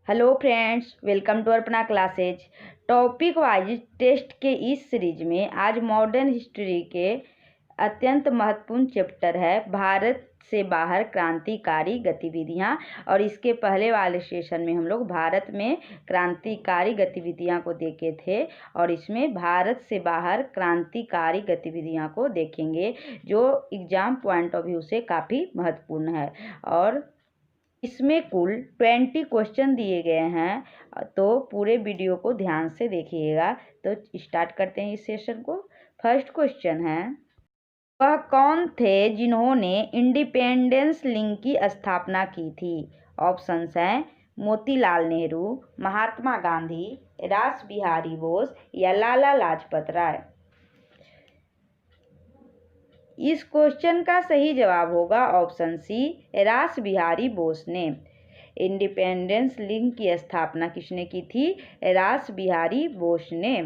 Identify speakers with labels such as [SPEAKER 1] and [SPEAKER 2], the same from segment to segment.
[SPEAKER 1] Hello friends, welcome to Arpana classes. Topic wise test के इस series में आज मॉडर्न हिस्ट्री के अत्यंत महत्वपूर्ण चैप्टर है भारत से बाहर क्रांतिकारी गतिविधियां। और इसके पहले वाले सेशन में हम लोग भारत में क्रांतिकारी गतिविधियां को देखे थे और इसमें भारत से बाहर क्रांतिकारी गतिविधियां को देखेंगे जो एग्जाम पॉइंट ऑफ व्यू से काफ़ी महत्वपूर्ण है। और इसमें कुल 20 क्वेश्चन दिए गए हैं, तो पूरे वीडियो को ध्यान से देखिएगा। तो स्टार्ट करते हैं इस सेशन को। फर्स्ट क्वेश्चन है, वह कौन थे जिन्होंने इंडिपेंडेंस लिंक की स्थापना की थी? ऑप्शंस हैं मोतीलाल नेहरू, महात्मा गांधी, रास बिहारी बोस या लाला लाजपत राय। इस क्वेश्चन का सही जवाब होगा ऑप्शन सी, रास बिहारी बोस ने। इंडिपेंडेंस लिंक की स्थापना किसने की थी? रास बिहारी बोस ने।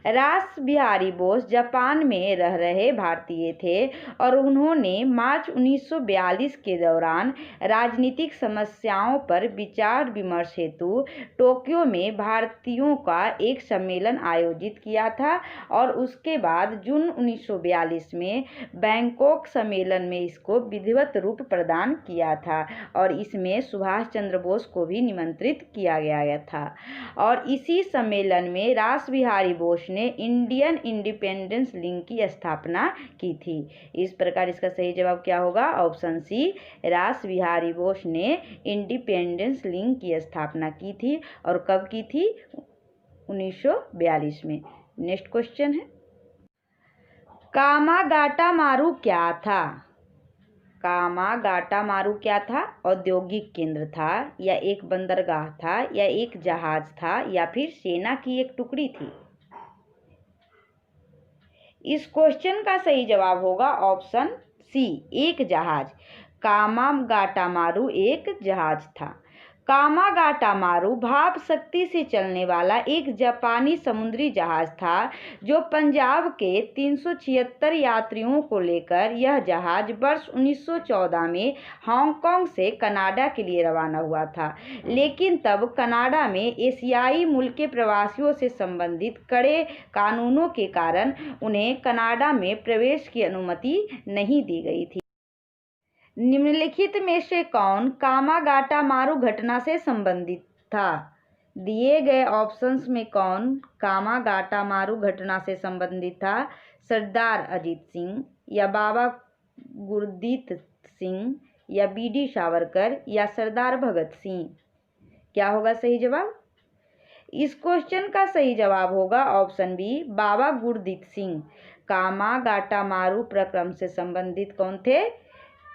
[SPEAKER 1] रास बिहारी बोस जापान में रह रहे भारतीय थे और उन्होंने मार्च 1942 के दौरान राजनीतिक समस्याओं पर विचार विमर्श हेतु टोक्यो में भारतीयों का एक सम्मेलन आयोजित किया था और उसके बाद जून 1942 में बैंकॉक सम्मेलन में इसको विधिवत रूप प्रदान किया था और इसमें सुभाष चंद्र बोस को भी निमंत्रित किया गया था। और इसी सम्मेलन में रास बिहारी बोस ने इंडियन इंडिपेंडेंस लिंक की स्थापना की थी। इस प्रकार इसका सही जवाब क्या होगा? ऑप्शन सी, रास बिहारी बोस ने इंडिपेंडेंस लिंक की स्थापना की थी। और कब की थी? 1942 में। नेक्स्ट क्वेश्चन है, कामागाटामारू क्या था? कामागाटामारू क्या था? औद्योगिक केंद्र था या एक बंदरगाह था या एक जहाज था या फिर सेना की एक टुकड़ी थी? इस क्वेश्चन का सही जवाब होगा ऑप्शन सी, एक जहाज। कामागाटामारू एक जहाज था। कामागाटामारू भाप शक्ति से चलने वाला एक जापानी समुद्री जहाज था जो पंजाब के 376 यात्रियों को लेकर यह जहाज वर्ष 1914 में हांगकांग से कनाडा के लिए रवाना हुआ था। लेकिन तब कनाडा में एशियाई मूल के प्रवासियों से संबंधित कड़े कानूनों के कारण उन्हें कनाडा में प्रवेश की अनुमति नहीं दी गई थी। निम्नलिखित में से कौन कामागाटामारू घटना से संबंधित था? दिए गए ऑप्शंस में कौन कामागाटामारू घटना से संबंधित था? सरदार अजीत सिंह या बाबा गुरदीत सिंह या बीडी सावरकर या सरदार भगत सिंह? क्या होगा सही जवाब? इस क्वेश्चन का सही जवाब होगा ऑप्शन बी, बाबा गुरदीत सिंह। कामागाटामारू प्रकरण से संबंधित कौन थे?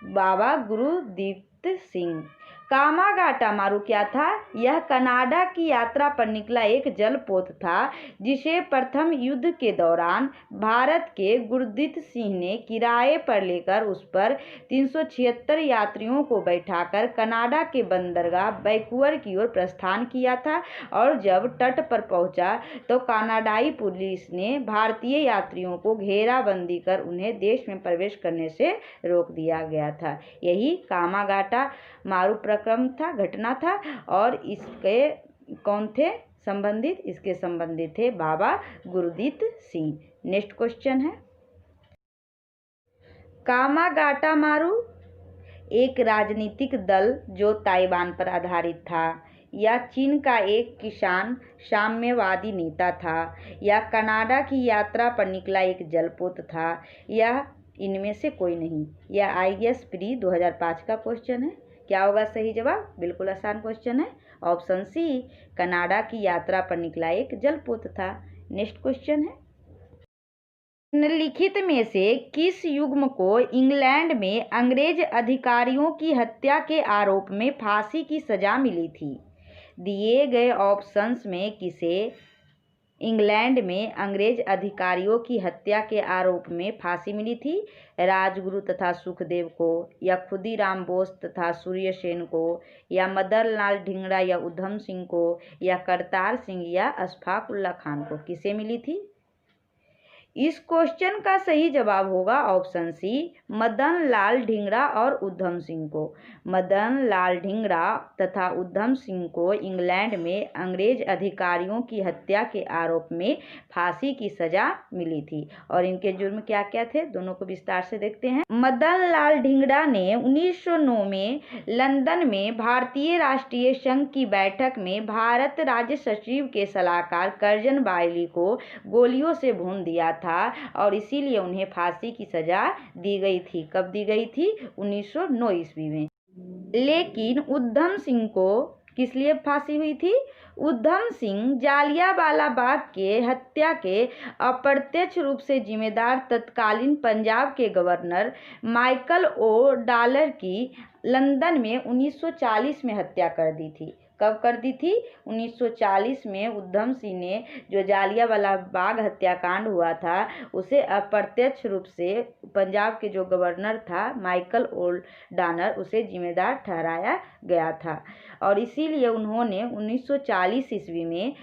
[SPEAKER 1] बाबा गुरदीत सिंह। कामागाटामारू क्या था? यह कनाडा की यात्रा पर निकला एक जलपोत था जिसे प्रथम युद्ध के दौरान भारत के गुरदीत सिंह ने किराए पर लेकर उस पर 376 यात्रियों को बैठाकर कनाडा के बंदरगाह वैंकूवर की ओर प्रस्थान किया था। और जब तट पर पहुंचा तो कनाडाई पुलिस ने भारतीय यात्रियों को घेराबंदी कर उन्हें देश में प्रवेश करने से रोक दिया गया था। यही कामागाटामारू प्रकरण था, घटना था। और इसके कौन थे संबंधित? इसके संबंधित थे बाबा गुरदीत सिंह। नेक्स्ट क्वेश्चन है, कामागाटामारू एक राजनीतिक दल जो ताइवान पर आधारित था या चीन का एक किसान साम्यवादी नेता था या कनाडा की यात्रा पर निकला एक जलपोत था या इनमें से कोई नहीं? यह IAS प्री 2005 का क्वेश्चन है। क्या होगा सही जवाब? बिल्कुल आसान क्वेश्चन है, ऑप्शन सी, कनाडा की यात्रा पर निकला एक जलपोत था। नेक्स्ट क्वेश्चन है, निम्नलिखित में से किस युग्म को इंग्लैंड में अंग्रेज अधिकारियों की हत्या के आरोप में फांसी की सजा मिली थी? दिए गए ऑप्शंस में किसे इंग्लैंड में अंग्रेज अधिकारियों की हत्या के आरोप में फांसी मिली थी? राजगुरु तथा सुखदेव को या खुदीराम बोस तथा सूर्य सेन को या मदन लाल ढींगरा या उधम सिंह को या करतार सिंह या अशफाक उल्ला खान को? किसे मिली थी? इस क्वेश्चन का सही जवाब होगा ऑप्शन सी, मदन लाल ढींगरा और उधम सिंह को। मदन लाल ढींगरा तथा उधम सिंह को इंग्लैंड में अंग्रेज अधिकारियों की हत्या के आरोप में फांसी की सजा मिली थी। और इनके जुर्म क्या क्या थे, दोनों को विस्तार से देखते हैं। मदन लाल ढींगरा ने 1909 में लंदन में भारतीय राष्ट्रीय संघ की बैठक में भारत राज्य सचिव के सलाहकार कर्जन बाइली को गोलियों से भून दिया था और इसीलिए उन्हें फांसी की सजा दी गई थी। कब दी गई थी? 1909 ईस्वी में। लेकिन उधम सिंह को किस लिए फांसी हुई थी? उधम सिंह जालियांवाला बाग के हत्या के अप्रत्यक्ष रूप से जिम्मेदार तत्कालीन पंजाब के गवर्नर माइकल ओ डॉलर की लंदन में 1940 में हत्या कर दी थी। कब कर दी थी? 1940 में उधम सिंह ने जो जालियांवाला बाग हत्याकांड हुआ था उसे अप्रत्यक्ष रूप से पंजाब के जो गवर्नर था माइकल ओ डॉलर उसे जिम्मेदार ठहराया गया था और इसीलिए उन्होंने 1940 ईस्वी में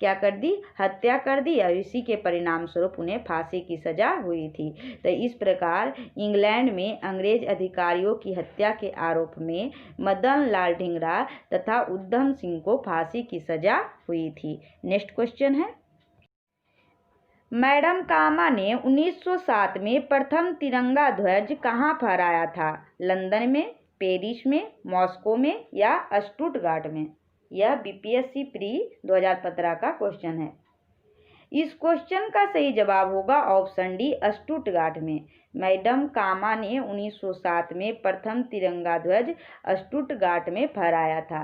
[SPEAKER 1] क्या कर दी? हत्या कर दी और इसी के परिणाम स्वरूप उन्हें फांसी की सजा हुई थी। तो इस प्रकार इंग्लैंड में अंग्रेज अधिकारियों की हत्या के आरोप में मदन लाल ढींगरा तथा उधम सिंह को फांसी की सजा हुई थी। नेक्स्ट क्वेश्चन है, मैडम कामा ने 1907 में प्रथम तिरंगा ध्वज कहाँ फहराया था? लंदन में, पेरिस में, मॉस्को में या स्टुटगार्ट में? यह बीपीएससी प्री 2015 का क्वेश्चन है। इस क्वेश्चन का सही जवाब होगा ऑप्शन डी, स्टुटगार्ट में। मैडम कामा ने 1907 में प्रथम तिरंगा ध्वज स्टुटगार्ट में फहराया था।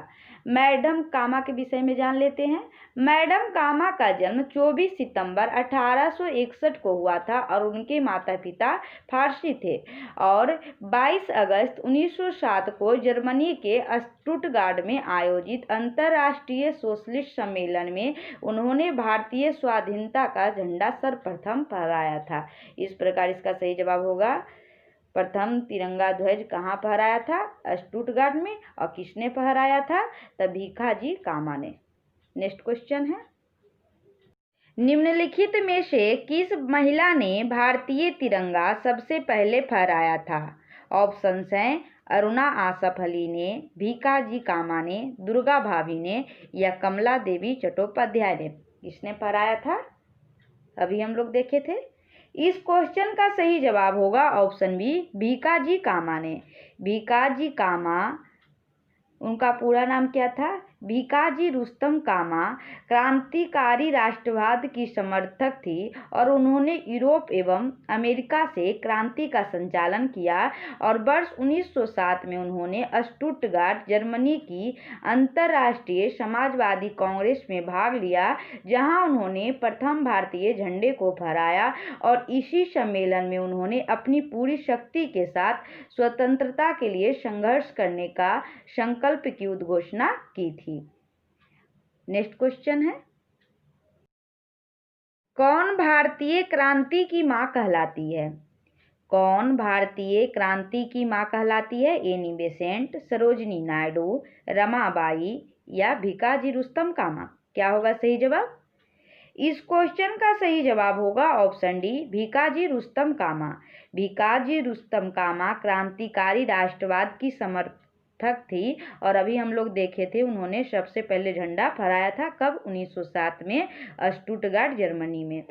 [SPEAKER 1] मैडम कामा के विषय में जान लेते हैं। मैडम कामा का जन्म 24 सितंबर 1861 को हुआ था और उनके माता पिता फारसी थे और 22 अगस्त 1907 को जर्मनी के स्टुटगार्ट में आयोजित अंतर्राष्ट्रीय सोशलिस्ट सम्मेलन में उन्होंने भारतीय स्वाधीनता का झंडा सर्वप्रथम फहराया था। इस प्रकार इसका सही जवाब होगा प्रथम तिरंगा ध्वज कहाँ फहराया था? स्टुटगार्ट में। और किसने फहराया था? तब भीखाजी कामा ने। नेक्स्ट क्वेश्चन है, निम्नलिखित में से किस महिला ने भारतीय तिरंगा सबसे पहले फहराया था? ऑप्शंस हैं अरुणा आसफ अली ने, भीखाजी कामा ने, दुर्गा भाभी ने या कमला देवी चट्टोपाध्याय ने। किसने फहराया था? अभी हम लोग देखे थे। इस क्वेश्चन का सही जवाब होगा ऑप्शन बी, भीखाजी कामा ने। भीखाजी कामा, उनका पूरा नाम क्या था? भीखाजी रुस्तम कामा क्रांतिकारी राष्ट्रवाद की समर्थक थी और उन्होंने यूरोप एवं अमेरिका से क्रांति का संचालन किया और वर्ष 1907 में उन्होंने स्टुटगार्ट जर्मनी की अंतर्राष्ट्रीय समाजवादी कांग्रेस में भाग लिया, जहां उन्होंने प्रथम भारतीय झंडे को फहराया और इसी सम्मेलन में उन्होंने अपनी पूरी शक्ति के साथ स्वतंत्रता के लिए संघर्ष करने का संकल्प की उद्घोषणा की थी। नेक्स्ट क्वेश्चन है, कौन भारतीय क्रांति की मां कहलाती है? कौन भारतीय क्रांति की मां कहलाती है? एनी बेसेंट, सरोजिनी नायडू, रमाबाई या भीखाजी रुस्तम कामा? क्या होगा सही जवाब? इस क्वेश्चन का सही जवाब होगा ऑप्शन डी, भीखाजी रुस्तम कामा। भीखाजी रुस्तम कामा क्रांतिकारी राष्ट्रवाद की समर्थक थी और अभी हम लोग देखे थे उन्होंने सबसे पहले झंडा फहराया था कब? 1907 में स्टुटगार्ट जर्मनी में।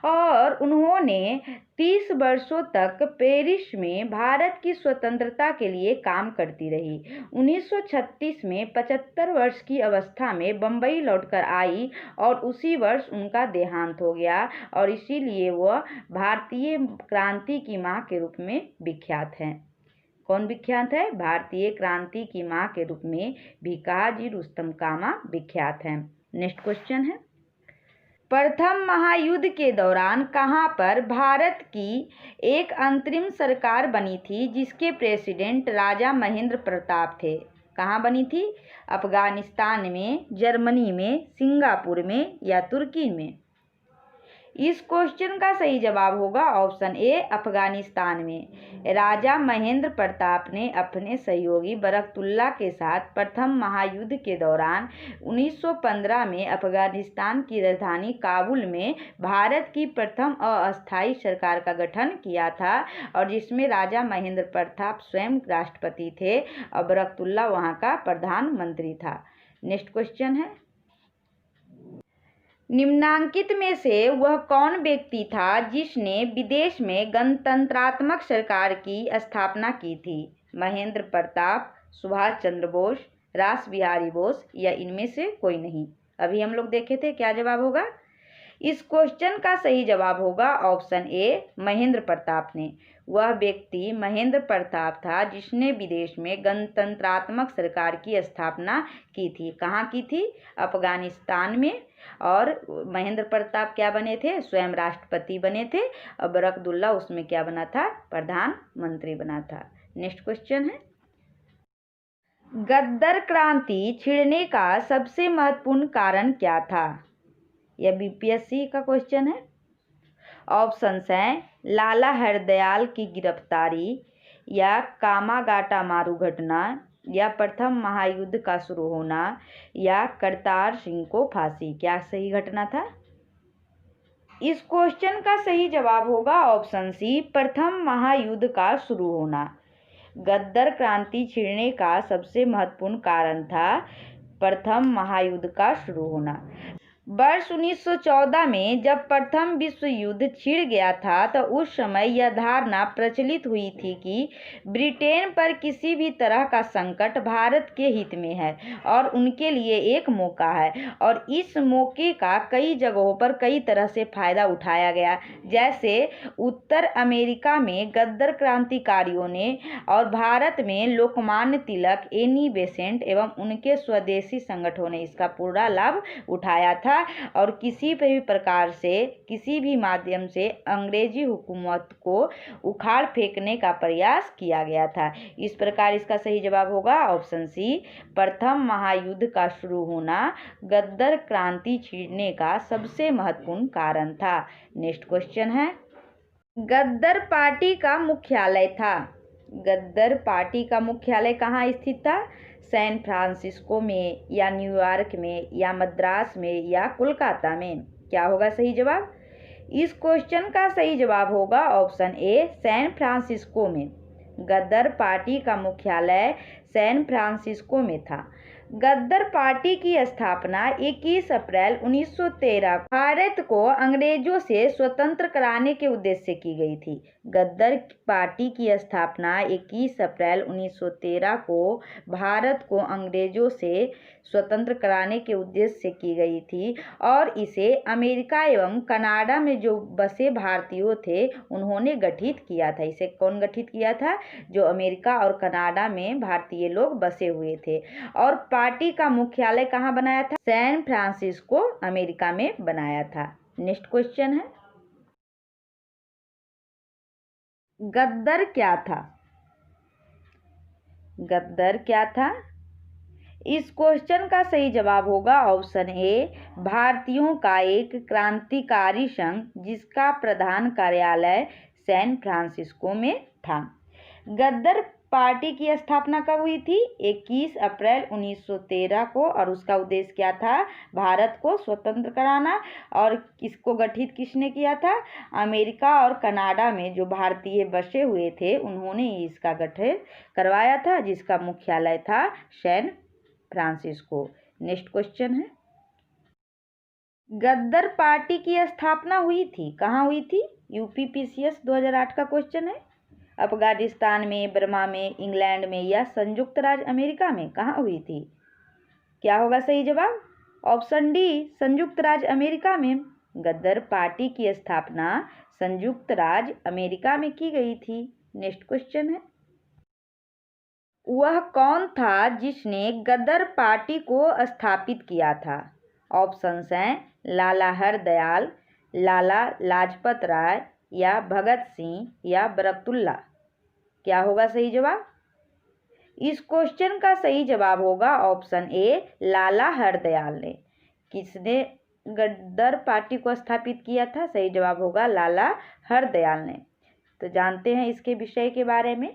[SPEAKER 1] और उन्होंने 30 वर्षों तक पेरिस में भारत की स्वतंत्रता के लिए काम करती रही। 1936 में 75 वर्ष की अवस्था में बम्बई लौटकर आई और उसी वर्ष उनका देहांत हो गया और इसीलिए वह भारतीय क्रांति की मां के रूप में विख्यात हैं। कौन विख्यात है? भारतीय क्रांति की मां के रूप में भीखाजी रुस्तम कामा विख्यात हैं। नेक्स्ट क्वेश्चन है, प्रथम महायुद्ध के दौरान कहां पर भारत की एक अंतरिम सरकार बनी थी जिसके प्रेसिडेंट राजा महेंद्र प्रताप थे? कहां बनी थी? अफगानिस्तान में, जर्मनी में, सिंगापुर में या तुर्की में? इस क्वेश्चन का सही जवाब होगा ऑप्शन ए अफगानिस्तान में। राजा महेंद्र प्रताप ने अपने सहयोगी बरकतुल्ला के साथ प्रथम महायुद्ध के दौरान 1915 में अफगानिस्तान की राजधानी काबुल में भारत की प्रथम अस्थायी सरकार का गठन किया था, और जिसमें राजा महेंद्र प्रताप स्वयं राष्ट्रपति थे और बरकतुल्ला वहां का प्रधानमंत्री था। नेक्स्ट क्वेश्चन है, निम्नांकित में से वह कौन व्यक्ति था जिसने विदेश में गणतंत्रात्मक सरकार की स्थापना की थी? महेंद्र प्रताप, सुभाष चंद्र बोस, रास बिहारी बोस या इनमें से कोई नहीं? अभी हम लोग देखे थे, क्या जवाब होगा? इस क्वेश्चन का सही जवाब होगा ऑप्शन ए महेंद्र प्रताप ने। वह व्यक्ति महेंद्र प्रताप था जिसने विदेश में गणतंत्रात्मक सरकार की स्थापना की थी। कहाँ की थी? अफगानिस्तान में। और महेंद्र प्रताप क्या बने थे? स्वयं राष्ट्रपति बने थे, और बरकतुल्ला उसमें क्या बना था? प्रधानमंत्री बना था। नेक्स्ट क्वेश्चन है, गदर क्रांति छिड़ने का सबसे महत्वपूर्ण कारण क्या था? यह बीपीएससी का क्वेश्चन है। ऑप्शंस हैं लाला हरदयाल की गिरफ्तारी, या कामागाटा मारू घटना, या प्रथम महायुद्ध का शुरू होना, या करतार सिंह को फांसी। क्या सही घटना था? इस क्वेश्चन का सही जवाब होगा ऑप्शन सी प्रथम महायुद्ध का शुरू होना। गदर क्रांति छिड़ने का सबसे महत्वपूर्ण कारण था प्रथम महायुद्ध का शुरू होना। वर्ष 1914 में जब प्रथम विश्व युद्ध छिड़ गया था तो उस समय यह धारणा प्रचलित हुई थी कि ब्रिटेन पर किसी भी तरह का संकट भारत के हित में है और उनके लिए एक मौका है, और इस मौके का कई जगहों पर कई तरह से फायदा उठाया गया। जैसे उत्तर अमेरिका में गदर क्रांतिकारियों ने और भारत में लोकमान्य तिलक, एनी बेसेंट एवं उनके स्वदेशी संगठनों ने इसका पूरा लाभ उठाया था, और किसी भी प्रकार से किसी भी माध्यम से अंग्रेजी हुकूमत को उखाड़ फेंकने का प्रयास किया गया था। इस प्रकार इसका सही जवाब होगा ऑप्शन सी प्रथम महायुद्ध का शुरू होना गदर क्रांति छिड़ने का सबसे महत्वपूर्ण कारण था। नेक्स्ट क्वेश्चन है, गदर पार्टी का मुख्यालय था। गदर पार्टी का मुख्यालय कहाँ स्थित था? सैन फ्रांसिस्को में, या न्यूयॉर्क में, या मद्रास में, या कोलकाता में? क्या होगा सही जवाब? इस क्वेश्चन का सही जवाब होगा ऑप्शन ए सैन फ्रांसिस्को में। गदर पार्टी का मुख्यालय सैन फ्रांसिस्को में था। गदर पार्टी की स्थापना 21 अप्रैल 1913 भारत को अंग्रेजों से स्वतंत्र कराने के उद्देश्य से की गई थी। गदर पार्टी की स्थापना 21 अप्रैल 1913 को भारत को अंग्रेजों से स्वतंत्र कराने के उद्देश्य से की गई थी, और इसे अमेरिका एवं कनाडा में जो बसे भारतीयों थे उन्होंने गठित किया था। इसे कौन गठित किया था? जो अमेरिका और कनाडा में भारतीय लोग बसे हुए थे। और पार्टी का मुख्यालय कहाँ बनाया था? सैन फ्रांसिस्को, अमेरिका में बनाया था। नेक्स्ट क्वेश्चन है, गद्दर क्या था? गद्दर क्या था? इस क्वेश्चन का सही जवाब होगा ऑप्शन ए भारतीयों का एक क्रांतिकारी संघ जिसका प्रधान कार्यालय सैन फ्रांसिस्को में था। गद्दर पार्टी की स्थापना कब हुई थी? 21 अप्रैल 1913 को, और उसका उद्देश्य क्या था? भारत को स्वतंत्र कराना। और इसको गठित किसने किया था? अमेरिका और कनाडा में जो भारतीय बसे हुए थे उन्होंने इसका गठन करवाया था, जिसका मुख्यालय था सैन फ्रांसिस्को। नेक्स्ट क्वेश्चन है, गद्दर पार्टी की स्थापना हुई थी, कहाँ हुई थी? यूपीपीसीएस 2008 का क्वेश्चन है। अफगानिस्तान में, बर्मा में, इंग्लैंड में, या संयुक्त राज्य अमेरिका में? कहाँ हुई थी? क्या होगा सही जवाब? ऑप्शन डी संयुक्त राज्य अमेरिका में। गद्दर पार्टी की स्थापना संयुक्त राज्य अमेरिका में की गई थी। नेक्स्ट क्वेश्चन है, वह कौन था जिसने गद्दर पार्टी को स्थापित किया था? ऑप्शंस हैं लाला हरदयाल, लाला लाजपत राय, या भगत सिंह, या बरकतुल्ला। क्या होगा सही जवाब? इस क्वेश्चन का सही जवाब होगा ऑप्शन ए लाला हरदयाल ने। किसने गद्दर पार्टी को स्थापित किया था? सही जवाब होगा लाला हरदयाल ने। तो जानते हैं इसके विषय के बारे में।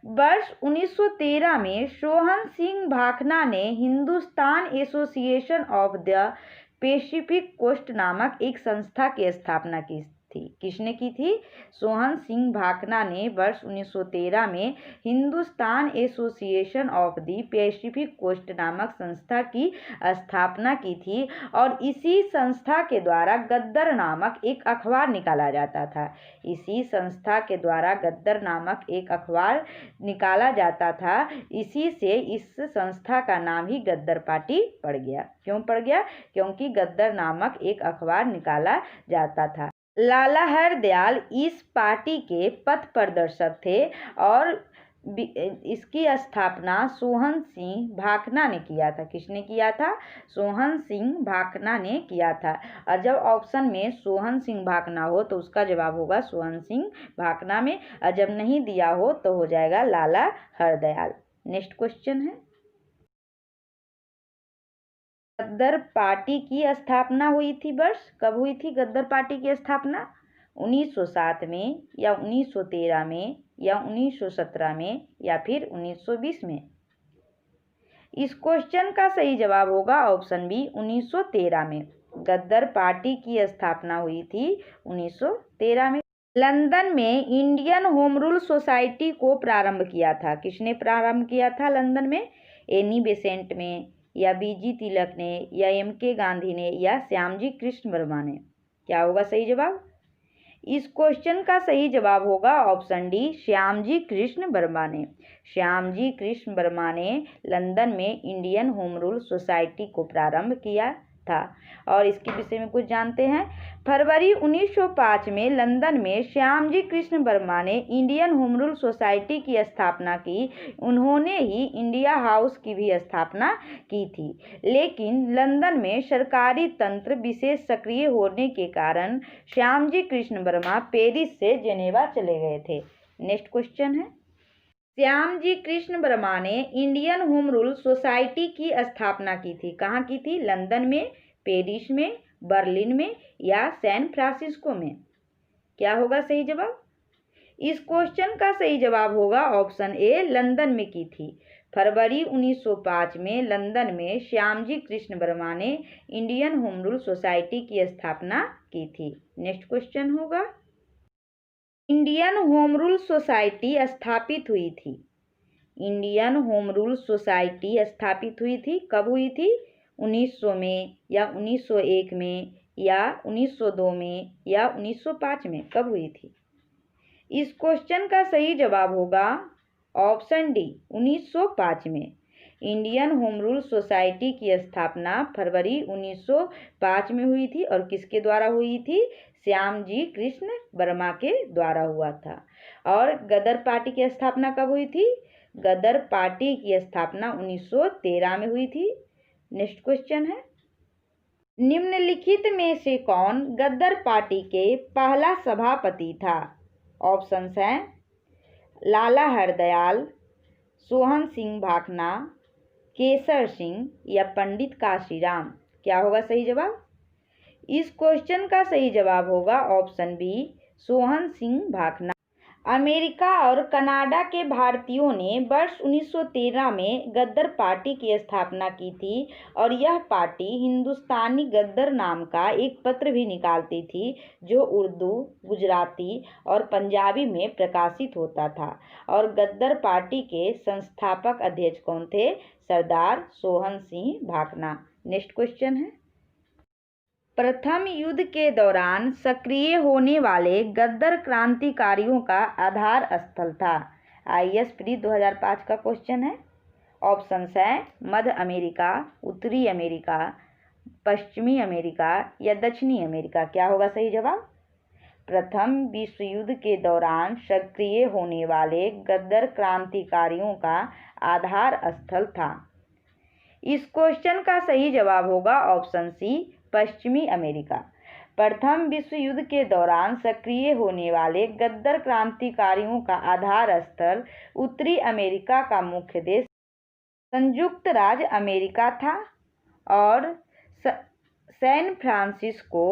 [SPEAKER 1] वर्ष 1913 में सोहन सिंह भाखना ने Hindustan association of the pacific coast नामक एक संस्था की स्थापना की थी। किसने की थी? सोहन सिंह भाखना ने वर्ष 1913 में Hindustan association of the pacific coast नामक संस्था की स्थापना की थी और इसी संस्था के द्वारा गद्दर नामक एक अखबार निकाला जाता था। इसी संस्था के द्वारा गद्दर नामक एक अखबार निकाला जाता था। इसी से इस संस्था का नाम ही गद्दर पार्टी पड़ गया। क्यों पड़ गया? क्योंकि गद्दर नामक एक अखबार निकाला जाता था। लाला हरदयाल इस पार्टी के पथ प्रदर्शक थे और इसकी स्थापना सोहन सिंह भाखना ने किया था। किसने किया था? सोहन सिंह भाखना ने किया था। और जब ऑप्शन में सोहन सिंह भाखना हो तो उसका जवाब होगा सोहन सिंह भाखना में, और जब नहीं दिया हो तो हो जाएगा लाला हरदयाल। नेक्स्ट क्वेश्चन है, गद्दर पार्टी की स्थापना हुई थी वर्ष? कब हुई थी गद्दर पार्टी की स्थापना? 1907 में या 1913 में या 1917 में या फिर 1920 में? इस क्वेश्चन का सही जवाब होगा ऑप्शन बी 1913 में। गद्दर पार्टी की स्थापना हुई थी 1913 में। लंदन में इंडियन होम रूल सोसाइटी को प्रारंभ किया था। किसने प्रारंभ किया था लंदन में? एनी बेसेंट में या बीजी तिलक ने या एम.के. गांधी ने या श्यामजी कृष्ण वर्मा ने? क्या होगा सही जवाब? इस क्वेश्चन का सही जवाब होगा ऑप्शन डी श्यामजी कृष्ण वर्मा ने। श्यामजी कृष्ण वर्मा ने लंदन में इंडियन होम रूल सोसाइटी को प्रारंभ किया था। और इसके विषय में कुछ जानते हैं। फरवरी 1905 में लंदन में श्यामजी कृष्ण वर्मा ने इंडियन होम रूल सोसाइटी की स्थापना की। उन्होंने ही इंडिया हाउस की भी स्थापना की थी, लेकिन लंदन में सरकारी तंत्र विशेष सक्रिय होने के कारण श्यामजी कृष्ण वर्मा पेरिस से जेनेवा चले गए थे। नेक्स्ट क्वेश्चन है, श्यामजी कृष्ण वर्मा ने इंडियन होम रूल सोसाइटी की स्थापना की थी। कहाँ की थी? लंदन में, पेरिस में, बर्लिन में या सैन फ्रांसिस्को में? क्या होगा सही जवाब? इस क्वेश्चन का सही जवाब होगा ऑप्शन ए लंदन में की थी। फरवरी 1905 में लंदन में श्यामजी कृष्ण वर्मा ने इंडियन होम रूल सोसाइटी की स्थापना की थी। नेक्स्ट क्वेश्चन होगा, इंडियन होम रूल सोसाइटी स्थापित हुई थी। इंडियन होम रूल सोसाइटी स्थापित हुई थी, कब हुई थी? 1900 में या 1901 में या 1902 में या 1905 में? कब हुई थी? इस क्वेश्चन का सही जवाब होगा ऑप्शन डी 1905 में। इंडियन होम रूल सोसाइटी की स्थापना फरवरी 1905 में हुई थी और किसके द्वारा हुई थी? श्यामजी कृष्ण वर्मा के द्वारा हुआ था। और गदर पार्टी की स्थापना कब हुई थी? गदर पार्टी की स्थापना 1913 में हुई थी। नेक्स्ट क्वेश्चन है, निम्नलिखित में से कौन गदर पार्टी के पहला सभापति था? ऑप्शंस हैं लाला हरदयाल, सोहन सिंह भाखना, केसर सिंह या पंडित काशीराम। क्या होगा सही जवाब? इस क्वेश्चन का सही जवाब होगा option B Sohan Singh Bhakhna. America और कनाडा के भारतीयों ने वर्ष 1913 में गद्दर पार्टी की स्थापना की थी और यह पार्टी हिंदुस्तानी गद्दर नाम का एक पत्र भी निकालती थी जो उर्दू, गुजराती और पंजाबी में प्रकाशित होता था। और गद्दर पार्टी के संस्थापक अध्यक्ष कौन थे? सरदार सोहन सिंह भाखना। नेक्स्ट क्वेश्चन है, प्रथम युद्ध के दौरान सक्रिय होने वाले गद्दर क्रांतिकारियों का आधार स्थल था। IAS प्री 2005 का क्वेश्चन है। ऑप्शंस हैं मध्य अमेरिका, उत्तरी अमेरिका, पश्चिमी अमेरिका या दक्षिणी अमेरिका। क्या होगा सही जवाब? प्रथम विश्व युद्ध के दौरान सक्रिय होने वाले गद्दर क्रांतिकारियों का आधार स्थल था। इस क्वेश्चन का सही जवाब होगा ऑप्शन सी पश्चिमी अमेरिका। प्रथम विश्व युद्ध के दौरान सक्रिय होने वाले गद्दर क्रांतिकारियों का आधार स्थल उत्तरी अमेरिका का मुख्य देश संयुक्त राज्य अमेरिका था और सैन फ्रांसिस्को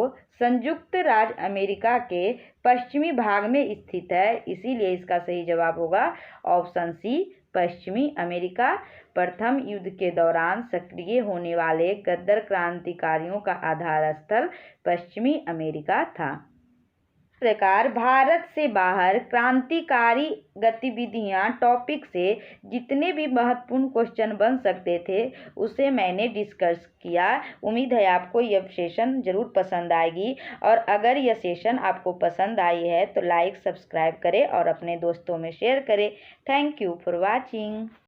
[SPEAKER 1] संयुक्त राज्य अमेरिका के पश्चिमी भाग में स्थित है, इसीलिए इसका सही जवाब होगा ऑप्शन सी पश्चिमी अमेरिका। प्रथम युद्ध के दौरान सक्रिय होने वाले गद्दार क्रांतिकारियों का आधार स्थल पश्चिमी अमेरिका था। इस प्रकार भारत से बाहर क्रांतिकारी गतिविधियां टॉपिक से जितने भी महत्वपूर्ण क्वेश्चन बन सकते थे उसे मैंने डिस्कस किया। उम्मीद है आपको यह सेशन जरूर पसंद आएगी, और अगर यह सेशन आपको पसंद आई है तो लाइक सब्सक्राइब करें और अपने दोस्तों में शेयर करें। Thank you for watching.